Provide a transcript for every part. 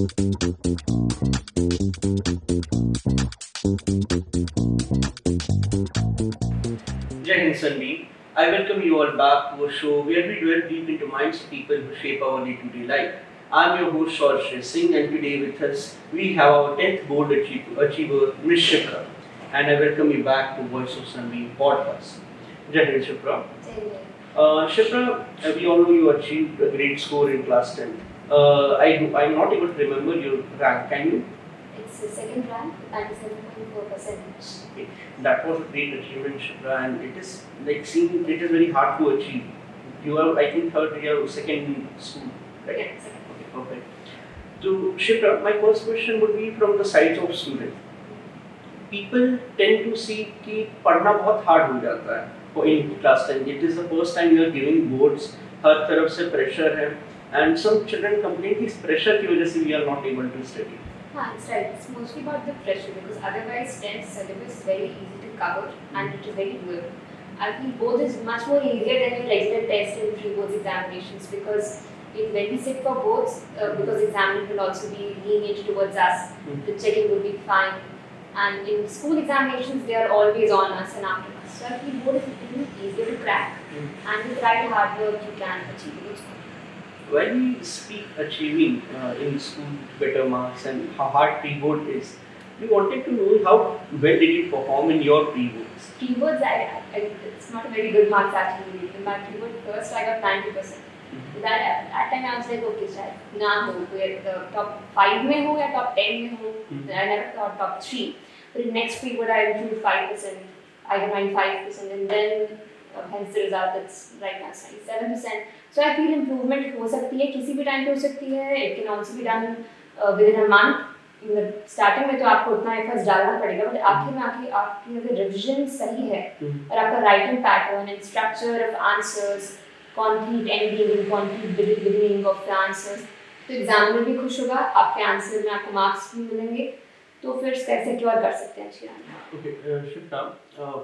Jai Hind Sandeep. I welcome you all back to a show where we delve deep into minds of people who shape our day-to-day life. I'm your host Shaurya Singh, and today with us we have our 10th board achiever, Ms. Shikha. And I welcome you back to Voice of Sandeep podcast. Jai Hind Shikha. Shikha, we all know you achieved a great score in class 10. I'm not able to remember your rank. Can you? It's the second rank, 97.4%. Okay. That was a great achievement, Shikha, and it is like seeing it is very hard to achieve. You are, I think, third year, second in school, right? Yeah, second. Okay, perfect. So, Shikha, my first question would be from the sides of student. People tend to see कि पढ़ना बहुत hard हो जाता है in class 10. It is the first time you are giving boards. हर तरफ से pressure है, and some children complain कि इस pressure की वजह से we are not able to study. It's right. It's mostly about the pressure because otherwise 10th syllabus is very easy to cover and it is very doable. I feel both is much more easier than your regular test and pre-boards examinations because when we sit for boards, because examiner will also be lenient towards us, the checking will be fine. And in school examinations, they are always on us and after us. So I feel both is a little easier to crack and with right hard work you can achieve it. When we speak achieving in school better marks and how hard pre-board is, we wanted to know how well did you perform in your pre-boards? Pre-boards, it's not a very good marks actually. In my pre-board first, I got 90%. That time I was like, okay, शायद ना हो, the top 5 में हो या top 10 में हो. I never thought top 3. But in next pre-board, I improved 5%. I got 95%, and then hence the result that's right now 97%. So I feel improvement हो सकती है किसी भी टाइम पे हो सकती है. It can also be done within a month. Starting में तो आपको उतना एफर्ट्स डालना पड़ेगा बट आखिर में आपकी अगर रिवीजन सही है और आपका writing pattern and structure of answers, concrete ending, concrete beginning of the answers, तो एग्जामिनर भी खुश होगा, आपके आंसर में आपको मार्क्स भी मिलेंगे, तो फिर सिक्योर कर सकते हैं अच्छी rank. Okay, Shikha,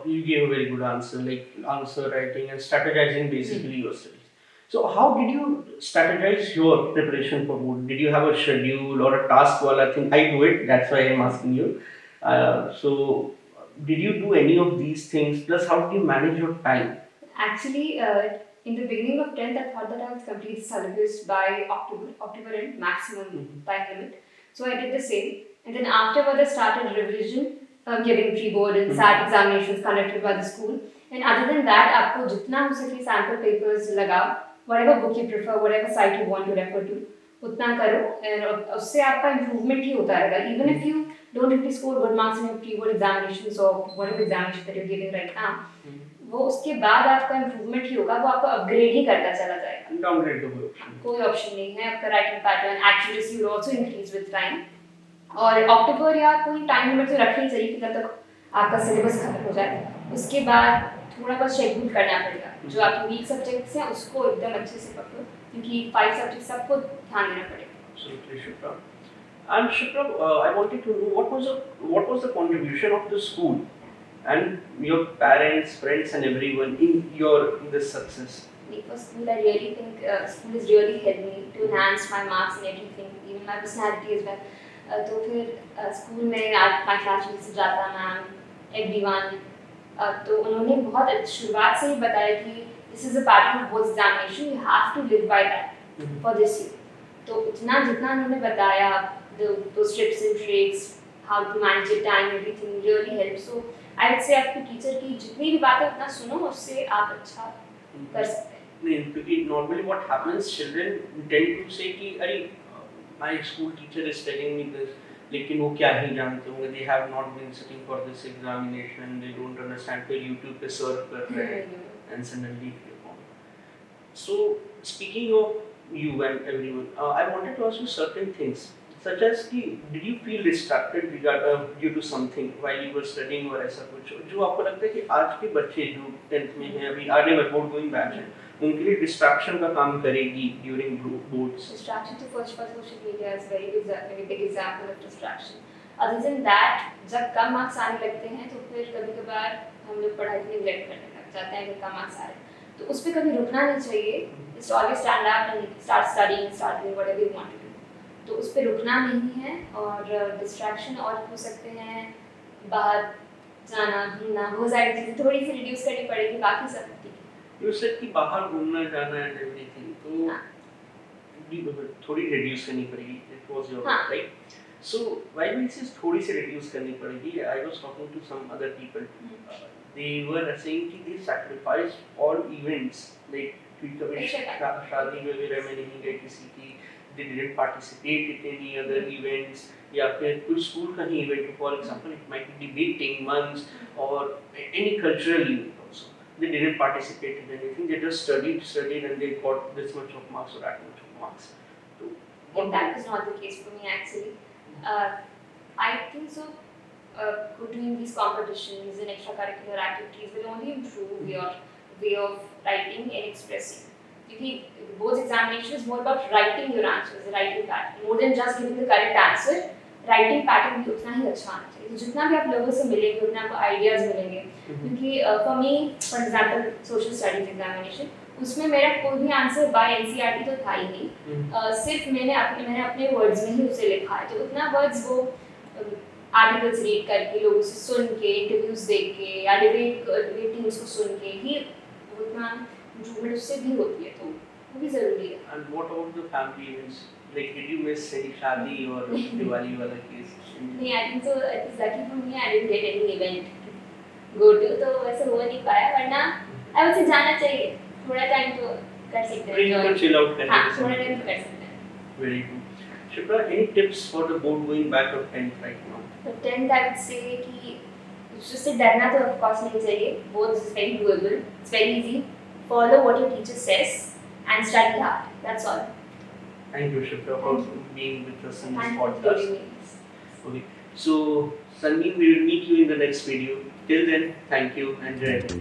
you gave a very good answer, like answer writing and strategizing basically your studies. So how did you strategize your preparation for board? Did you have a schedule or a task wala thing? I do it, that's why I'm asking you. So did you do any of these things? Plus, how did you manage your time? Actually, in the beginning of 10th, I thought that I would complete syllabus by October end, maximum time limit. So I did the same. And then afterward, I started revision, giving pre-board and SAT examinations conducted by the school. And other than that, आपको जितना हो सके sample papers लगाओ, whatever book you prefer, whatever site you want to refer to, उतना करो, and उससे आपका improvement ही होता रहेगा. Even if you don't really score good marks in your pre-board examinations or whatever examination that you're giving right now, वो उसके बाद आपका इम्प्रूवमेंट ही होगा, वो आपको अपग्रेड ही करता चला जाएगा. डाउनग्रेड कोई ऑप्शन नहीं है. आपका writing pattern, accuracy will also increase with time. और अक्टूबर या कोई टाइम लिमिट तो रखनी चाहिए कि तब तक आपका सिलेबस खत्म हो जाए. उसके बाद थोड़ा बहुत शेड्यूल करना पड़ेगा. जो आपके वीक सब्जेक्ट्स हैं उसको एकदम अच्छे से पकड़ो क्योंकि 5 सब्जेक्ट सबको ध्यान देना पड़ेगा. Absolutely, Shikha. And Shikha, I wanted to know what was the contribution of the school and your parents, friends, and everyone in this success. For school, I really think school has really helped me to enhance my marks and everything, even my personality as well. तो फिर school में my classmates से जाता ma'am, everyone, तो उन्होंने बहुत शुरुआत से ही बताया कि this is a pattern of both examination, you have to live by that for this year. तो जितना उन्होंने बताया, those tips and tricks, how to manage your time, everything really helps. So I would say आपके teacher की जितनी भी बातें उतना सुनो, उससे आप अच्छा कर सकते हैं. नहीं, क्योंकि normally what happens, children tend to say कि अरे my school teacher is telling me this, लेकिन वो क्या ही जानते होंगे, they have not been sitting for this examination, they don't understand, फिर YouTube पे सर्च कर रहे हैं and suddenly they fall. So speaking of you and everyone, I wanted to ask you certain things. Such as कि did you feel distracted due to something while you were studying or ऐसा कुछ जो आपको लगता है कि आज के बच्चे जो 10th में हैं, अभी आगे बोर्ड गोइंग बैच हैं, उनके लिए डिस्ट्रैक्शन का काम करेगी during boards? Distraction to first of all, social media is very big example of distraction. Other than that, जब कम मार्क्स आने लगते हैं तो फिर कभी-कभार हम लोग पढ़ाई को नेग्लेक्ट करने लग जाते हैं अगर कम मार्क्स आ रहे हैं. तो उस पर कभी रुकना नहीं चाहिए. Just always stand up and start studying, start doing whatever you want to do. तो उस पर रुकना नहीं है। और डिस्ट्रैक्शन और हो सकते हैं, बाहर जाना घूमना, वो सारी चीज़ें थोड़ी सी रिड्यूस करनी पड़ेगी, बाकी सब ठीक है। यू सेड कि बाहर घूमना जाना एंड एवरीथिंग, तो हाँ। थोड़ी रिड्यूस करनी पड़ेगी, इट वाज योर हाँ। Right. So why we say थोड़ी सी रिड्यूस करनी पड़ेगी, I was talking to some other people, they were saying कि they sacrificed all events, like कि कभी शादी वगैरह में नहीं गए किसी की, they didn't participate in any other events, या फिर कोई स्कूल का ही event, for example it might be debating months or any cultural event also, they didn't participate in anything, they just studied and they got this much of marks or that much of marks. So That is not the case for me actually. I think so. Doing these competitions and extracurricular activities will only improve your way of writing and expressing. Because both examination is more about writing your answers, writing pattern, more than just giving the correct answer. Writing pattern भी उतना ही अच्छा होना चाहिए। तो जितना भी आप लोगों से मिलेंगे, उतना आपको आइडियाज मिलेंगे। क्योंकि for me, for example social studies examination, उसमें मेरा कोई भी आंसर बाय एनसीईआरटी तो था ही नहीं। सिर्फ मैंने अपने वर्ड्स में ही उसे लिखा है। तो उतना वर्ड्स वो आर्टिकल्स रीड करके, लोगों से सुन के, इंटरव्यूज देख के या डिबेटिंग्स को सुन के ही उतना इम्प्रूवमेंट उससे भी होती है, तो वो भी ज़रूरी है। And what about the family events? Like, did you miss any शादी और दिवाली वाला केस? नहीं, I think so. It is lucky for me. I didn't get any event to go to, तो वैसे हो नहीं पाया। वरना I would say जाना चाहिए। थोड़ा टाइम तो कर सकते हैं। थोड़ा chill out करने हाँ, के थोड़ा समय। टाइम तो कर सकते हैं। Very good. Shipra, any tips for the board going back of 10th right now? तो 10th I would say कि उससे डरना तो of course नहीं चाहिए। Both is very doable. It's very easy. Follow what your teacher says and study hard. That's all. Thank you, Shipra, for being with us in this Thank you for podcast. giving me. Okay. So, Sandeep, we will meet you in the next video. Till then, thank you and Jai Hind.